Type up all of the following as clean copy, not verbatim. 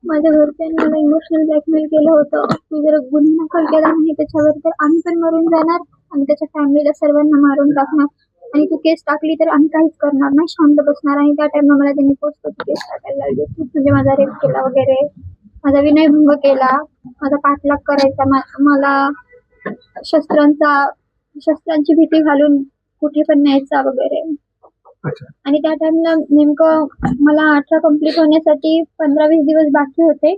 माझ्या घरच्यांनी मला इमोशनल ब्लॅकमेल केलं होतं. तू जर गुन्हा दाखल केला नाही त्याच्यावर तर आम्ही पण मरून जाणार आणि त्याच्या फॅमिलीला सर्वांना मारून टाकणार आणि तू केस टाकली तर आम्ही काहीच करणार नाही, शांत बसणार. आणि त्या टाइमला मला त्यांनी पोस्टची केस टाकायला लागली, म्हणजे माझा रेप केला वगैरे, माझा विनयभंग केला, माझा पाठलाग करायचा, मला शस्त्रांची भीती घालून कुठे पण न्यायचा वगैरे. आणि त्या टाइमला नेमकं मला 18 कंप्लीट होण्यासाठी 15-20 दिवस बाकी होते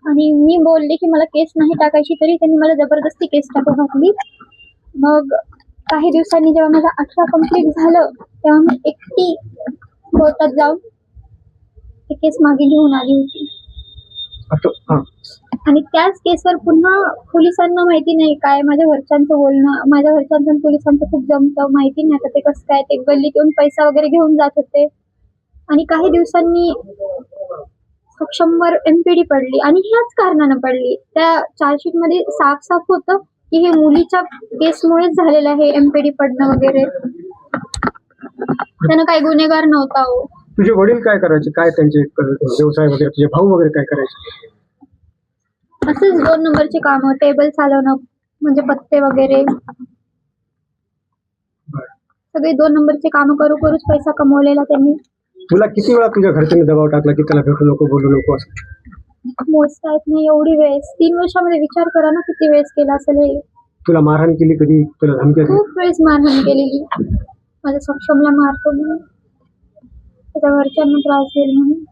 आणि मी बोलले की मला केस नाही टाकायची, तरी त्यांनी मला जबरदस्ती केस टाकू घातली. मग काही दिवसांनी जेव्हा माझा 18 कंप्लीट झालं तेव्हा मी एकटी कोर्टात जाऊन ते केस मागे घेऊन आली होती. आणि त्याच केसवर पुन्हा पोलिसांना माहिती नाही काय माझ्या घरच्यांचं बोलणं, माझ्या घरच्यांचं पोलिसांचं खूप जमतं, माहिती नाही आता ते कसं काय, ते गल्लीत येऊन पैसा वगैरे घेऊन जात होते. आणि काही दिवसांनी सक्षमवर MPD पडली आणि ह्याच कारणानं पडली. त्या चार्जशीट मध्ये साफ होतं की हे मुलीच्या केसमुळेच झालेलं आहे MPD पडणं वगैरे. त्यानं काही गुन्हेगार नव्हता. हो, तुझे वडील काय करायचे, काय त्यांचे व्यवसाय वगैरे, तुझे भाऊ वगैरे काय करायचे? असंच 2 नंबरचे काम, टेबल चालवणं, म्हणजे पत्ते वगैरे, सगळे 2 नंबरचे काम करूच पैसा कमवलेला त्यांनी. तुला किती वेळा तुझ्या घरच्यांनी दबाव टाकला की त्याला भेटू नको, बोलू नको असं? मोजता येत नाही एवढी वेळेस. 3 वर्षामध्ये विचार करा ना किती वेळेस केला असेल हे. तुला मारहाण केली कधी? तुला धमकी? खूप वेळेस मारहाण केलेली. माझ्या सक्षमला मारतो म्हणून, त्याच्या घरच्यांना त्रास देईल म्हणून,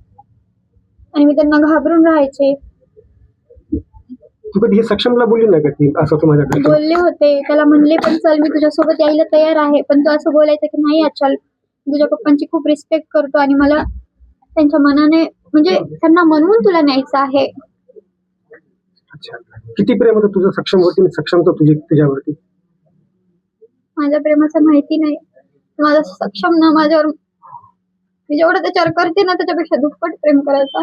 आणि मी त्यांना घाबरून राहायचे. तू कधी हे सक्षमला बोलली नाही का की असं तू माझ्याकडे? बोलले होते, त्याला म्हणले पण चल मी तुझ्यासोबत यायला तयार आहे, पण तो असं बोलायचं की नाही चल, तुझ्या पप्पांची खूप रिस्पेक्ट करतो आणि मला त्यांच्या मनाने, म्हणजे त्यांना म्हणून तुला न्यायचं आहे. अच्छा, किती प्रेम होतं तुझं सक्षमवरती, सक्षमचं तुझ्यावरती? माझ्या प्रेमाचं माहिती नाही. माझा सक्षम ना माझ्यावर, मी जेवढं त्याच्यावर करते ना त्याच्यापेक्षा दुप्पट प्रेम करायचा.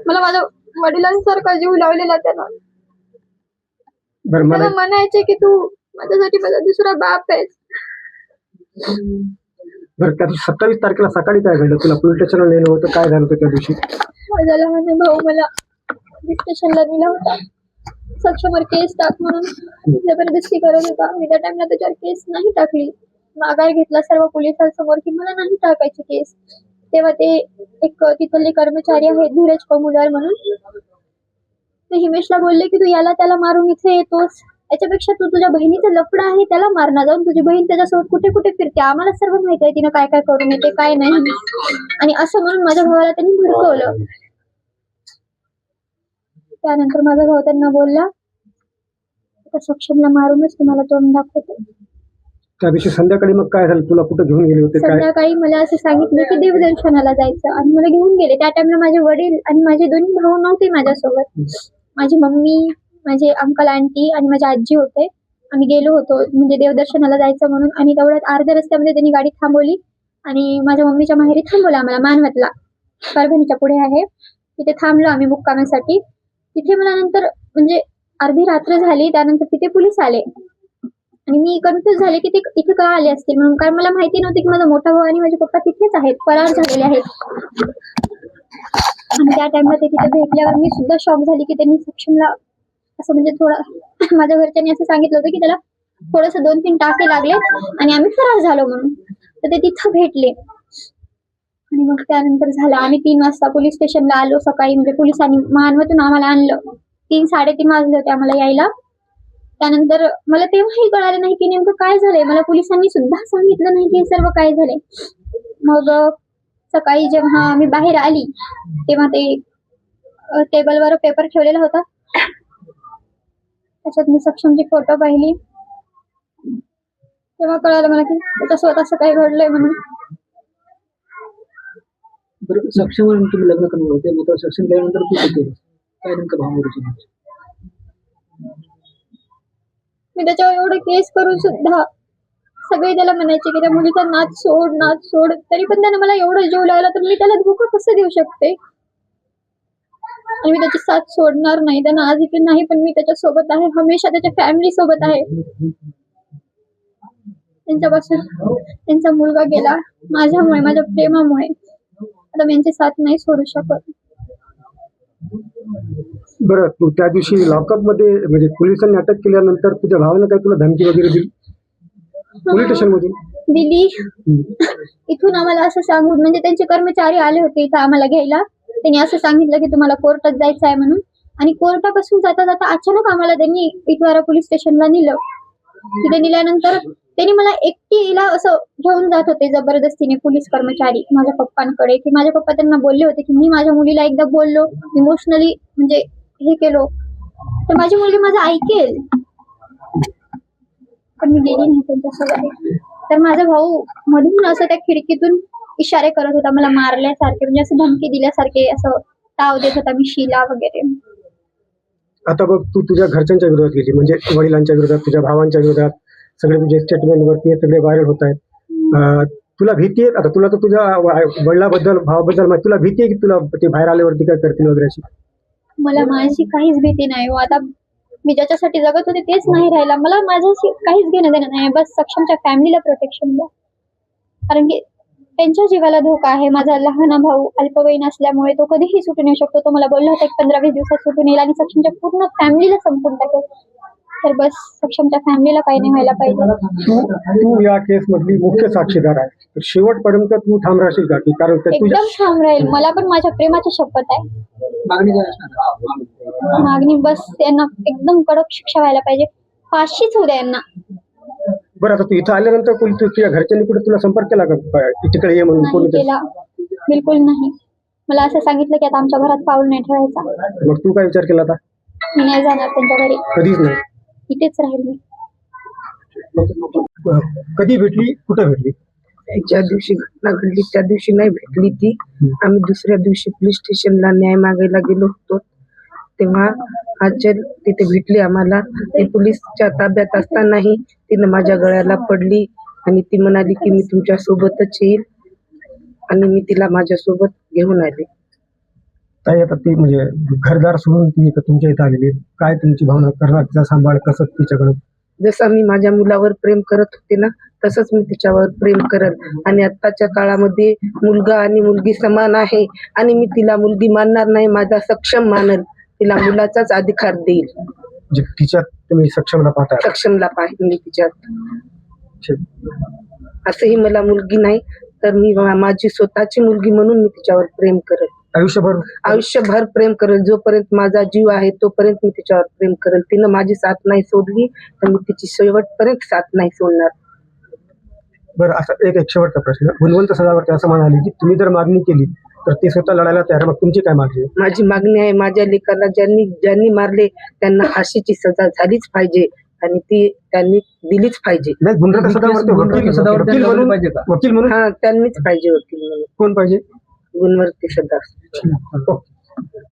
मला माझ्या वडिलांसारखा जीव लावलेला त्यानं. मला म्हणायचे की तू माझ्यासाठी माझा दुसरा बाप आहेस. बरं, त्या 27 तारखेला सकाळी काय घडलं? तुला पोलीस स्टेशनला नेलं होतं, काय झालं होतं त्या दिवशी? माझा लहान भाऊ मला पोलीस स्टेशनला नेला होता. सक्षमवर केस टाक म्हणून जबरदस्ती करत होता. मी त्या टाइमला त्याच्यावर केस नाही टाकली, माघार घेतला सर्व पोलिसांसमोर की मला नाही टाकायची केस. तेव्हा ते एक तिथले कर्मचारी आहेत धीरज कमुलार म्हणून, ते हिमेशला बोलले की तू याला त्याला मारून इथे येतोस, याच्यापेक्षा तू तुझ्या बहिणीचं लफडं आहे त्याला मारणं, जाऊन तुझी बहीण त्याच्यासोबत कुठे कुठे फिरते, आम्हाला सर्व माहिती आहे तिनं काय काय करून येते काय नाही. आणि असं म्हणून माझ्या भावाला त्यांनी भडकवलं. त्यानंतर माझा भाऊ त्यांना बोलला सक्षमला मारूनच तुम्हाला तोंड दाखवतो. त्या दिवशी संध्याकाळी मग काय झालं? तुला कुठं घेऊन गेले होते? संध्याकाळी मला असं सांगितलं की देवदर्शनाला जायचं आणि मला घेऊन गेले. त्या टाइमला माझे वडील आणि माझे दोन्ही भाऊ नव्हते माझ्यासोबत. माझी मम्मी, माझे अंकल आंटी आणि माझी आजी होते. आम्ही गेलो होतो म्हणजे देवदर्शनाला जायचं म्हणून. आणि तेवढ्यात अर्ध्या रस्त्यामध्ये त्यांनी गाडी थांबवली आणि माझ्या मम्मीच्या माहेरी थांबवलं आम्हाला, मानवतला, परभणीच्या पुढे आहे तिथे थांबलो आम्ही मुक्कामासाठी. तिथे मला नंतर म्हणजे अर्धी रात्र झाली, त्यानंतर तिथे पोलीस आले आणि मी कन्फ्युज झाले की ते इथे का आले असतील म्हणून, कारण मला माहिती नव्हती की माझा मोठा भाऊ आणि माझे पप्पा तिथेच आहेत, फरार झालेले आहेत. आणि त्या टाइमला ते तिथे भेटल्यावर मी सुद्धा शॉक झाली की त्यांनी सक्षमला असं म्हणजे थोडं माझ्या घरच्यांनी असं सांगितलं होतं की त्याला थोडस 2-3 टाके लागले आणि आम्ही फरार झालो म्हणून. तर ते तिथं भेटले आणि मग त्यानंतर झालं आम्ही 3 वाजता पोलीस स्टेशनला आलो सकाळी, म्हणजे पोलिसांनी मानवतून आम्हाला आणलं. 3-3:30 वाजले होते आम्हाला यायला. त्यानंतर मला तेव्हाही कळालं नाही की नेमकं काय झालंय, मला पोलिसांनी सुद्धा सांगितलं नाही की सर्व काय झालंय. मग सकाळी जेव्हा मी बाहेर आली तेव्हा ते टेबलवर पेपर ठेवलेला होता, त्याच्यात मी सक्षमची फोटो पाहिली, तेव्हा कळालं मला की त्याच्यासोबत असं काही घडलंय म्हणून. सक्षमवर तुम्ही लग्न करणार होते, मग सक्षम केल्यानंतर तू काय नेमकं भाव होती? मी त्याच्यावर एवढं केस करून सुद्धा सगळे त्याला म्हणायचे की त्या मुलीचा नाच सोड, तरी पण त्याने मला एवढं जीव लावला तर मी त्याला धोका कसं देऊ शकते. आणि मी त्याची साथ सोडणार नाही. त्यांना आज इथे नाही पण मी त्याच्या सोबत आहे, हमेशा त्याच्या फॅमिली सोबत आहे. त्यांच्यापासून त्यांचा मुलगा गेला माझ्यामुळे, माझ्या प्रेमामुळे. आता मी यांची साथ नाही सोडू शकत. बरं, तू त्या दिवशी लॉकअप मध्ये म्हणजे पोलिसांनी अटक केल्यानंतर तुझ्या भावानं काय तुला धमकी वगैरे दिली पोलीस स्टेशन मधून? दिली. इथून आम्हाला असं सांगून म्हणजे त्यांचे कर्मचारी आले होते इथं आम्हाला घ्यायला. त्यांनी असं सांगितलं की तुम्हाला कोर्टात जायचं आहे म्हणून. आणि कोर्टापासून जाता जाता अचानक आम्हाला त्यांनी इतवारा पोलीस स्टेशनला नेलं. तिथे नेल्यानंतर त्यांनी मला एकटीला असं घेऊन जात होते जबरदस्तीने पोलीस कर्मचारी माझ्या पप्पांकडे, की माझे पप्पा त्यांना बोलले होते की मी माझ्या मुलीला एकदा बोललो, इमोशनली म्हणजे हे केलो तर माझी मुलगी माझं ऐकेल. पण मी गेली नाही त्यांच्यासोबत. तर माझा भाऊ मधून असं त्या खिडकीतून इशारे करत होता मला मारल्यासारखे, म्हणजे असं धमकी दिल्यासारखे, असं ताव देत होता मी शिला वगैरे. आता बघ, तू तुझ्या घरच्यांच्या विरोधात गेली, म्हणजे वडिलांच्या विरोधात, तुझ्या भावांच्या विरोधात, सगळे तुझे स्टेटमेंट वरती सगळे व्हायरल होत आहेत. तुला भीती आहे आता? तुला तर तुझ्या वडिलाबद्दल भावाबद्दल माहिती, तुला भीती आहे की तुला ते बाहेर आल्यावरती काय करतील वगैरे अशी? मला माझी काहीच भीती नाही हो. आता मी ज्याच्यासाठी जगत होते तेच नाही राहिला. मला माझ्याशी काहीच घेणं देणं नाही. बस सक्षमच्या फॅमिलीला प्रोटेक्शन द्या, कारण की त्यांच्या जीवाला धोका आहे. माझा लहान भाऊ अल्पवयीन असल्यामुळे तो कधीही सुटून येऊ शकतो. तो मला बोलला होता 15-20 दिवसात सुटून येईल आणि सक्षमच्या पूर्ण फॅमिलीला संपून टाकेल. तर बस सक्षमच्या फॅमिलीला काही नाही व्हायला पाहिजे. तू या केस मधली मुख्य साक्षीदार आहे, तर शेवटपर्यंत तू ठाम राहशील का? की कारण ते तुझ्या एकदम ठाम राहील. मला पण माझ्या प्रेमाची शपथ आहे. मागणी काय असणार? मागणी बस त्यांना एकदम कडक शिक्षा व्हायला पाहिजे. फाशीच होऊ द्या यांना. बरं, आता तू इथं आल्यानंतर तुझ्या घरच्यांनी कुठे तुला संपर्क केला का तिकडे ये म्हणून? नाही कोणी केला, बिलकुल नाही. मला असं सांगितलं की आता आमच्या घरात पाऊल नाही ठेवायचा. मग तू काय विचार केला आता? मी नाही जाणार त्यांच्या घरी, कधीच नाही. इथेच राहील मी. कधी भेटली, कुठं भेटली? ज्या दिवशी घटना घडली त्या दिवशी नाही भेटली ती. आम्ही दुसऱ्या दिवशी पोलीस स्टेशनला न्याय मागायला गेलो होतो, तेव्हा आचल तिथे भेटली आम्हाला. ती पोलीसच्या ताब्यात असतानाही तिनं माझ्या गळ्याला पडली आणि ती म्हणाली की मी तुमच्या सोबतच येईल, आणि मी तिला माझ्यासोबत घेऊन आले. ताई, आता ती म्हणजे घरदार सोडून ती इथं तुमच्या इथं आलेली, काय तुमची भावना? करणार तिचा सांभाळ कसं तिच्याकडं? जसं मी माझ्या मुलावर प्रेम करत होते ना, तसंच मी तिच्यावर प्रेम करत. आणि आत्ताच्या काळामध्ये मुलगा आणि मुलगी समान आहे, आणि मी तिला मुलगी मानणार नाही, माझा सक्षम मानल. तिला मुलाचाच अधिकार देईल. म्हणजे तिच्यात तुम्ही सक्षमला पाहता? सक्षमला पाहिजे मी तिच्यात. असंही मला मुलगी नाही, तर मी माझी स्वतःची मुलगी म्हणून मी तिच्यावर प्रेम करत. आयुष्यभर प्रेम करेल. जोपर्यंत माझा जीव आहे तोपर्यंत मी तिच्यावर प्रेम करेल. तिनं माझी साथ नाही सोडली तर मी तिची शेवटपर्यंत साथ नाही सोडणार. बरं, असा एक शेवटचा प्रश्न. गुणवंत सदावर्ते असं म्हणाले की तुम्ही जर मागणी केली तर ते स्वतः लढायला तयार. मग तुमची काय मागणी आहे? माझी मागणी आहे, माझ्या लेकाला ज्यांनी मारले त्यांना फाशीची सजा झालीच पाहिजे, आणि ती त्यांनी दिलीच पाहिजे. नाही, गुणवंत सदावर्ते वकील म्हणून? हा, त्यांनीच पाहिजे वकील म्हणून. कोण पाहिजे? गुणवंत सदा. ओके.